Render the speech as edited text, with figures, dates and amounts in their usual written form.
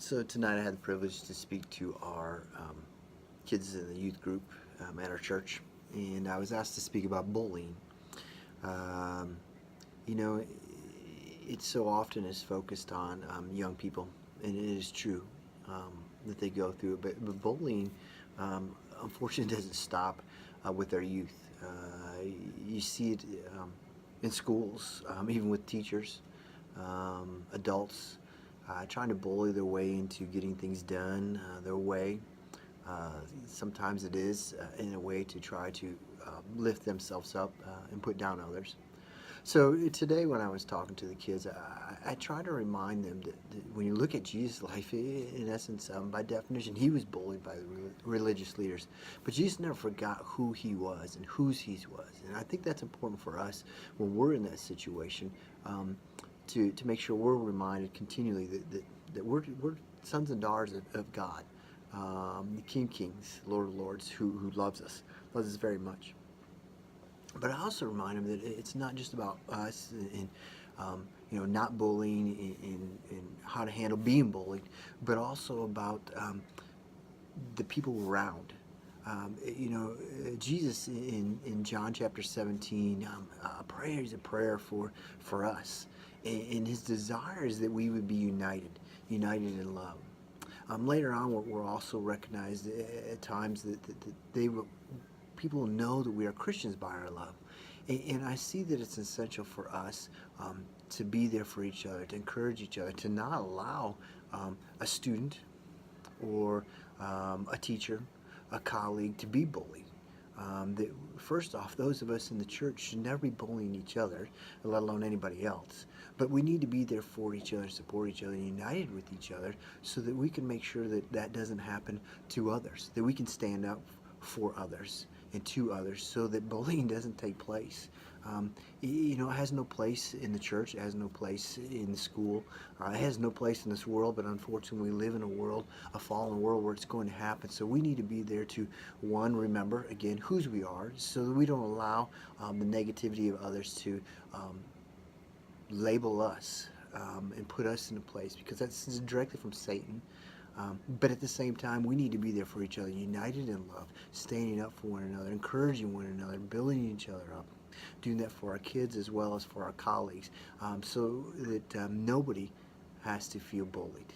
So tonight I had the privilege to speak to our kids in the youth group at our church, and I was asked to speak about bullying. Um, you know, it so often is focused on young people, and it is true that they go through it, but bullying, unfortunately, doesn't stop with our youth. You see it in schools, even with teachers, adults trying to bully their way into getting things done their way. Uh, Sometimes it is in a way to try to lift themselves up and put down others. So today, when I was talking to the kids, I try to remind them that when you look at Jesus' life, in essence, by definition, he was bullied by the religious leaders. But Jesus never forgot who he was and whose he was. And I think that's important for us when we're in that situation, to make sure we're reminded continually that we're sons and daughters of God, the King of Kings, Lord of Lords, who loves us very much. But I also remind them that it's not just about us and not bullying and how to handle being bullied, but also about the people around. Jesus in John chapter 17, a prayer is a prayer for us, and his desire is that we would be united in love. Later on, we're also recognized at times that they will, people know that we are Christians by our love. And I see that it's essential for us to be there for each other, to encourage each other, to not allow a student or a teacher, a colleague to be bullied. That first off, those of us in the church should never be bullying each other, let alone anybody else. But we need to be there for each other, support each other, united with each other, so that we can make sure that that doesn't happen to others, that we can stand up for others and to others so that bullying doesn't take place. It has no place in the church. It has no place in the school. It has no place in this world, but unfortunately we live in a fallen world where it's going to happen. So we need to be there to, one, remember, again, whose we are, so that we don't allow the negativity of others to label us and put us in a place, because that's directly from Satan. But at the same time, we need to be there for each other, united in love, standing up for one another, encouraging one another, building each other up, doing that for our kids as well as for our colleagues, so that nobody has to feel bullied.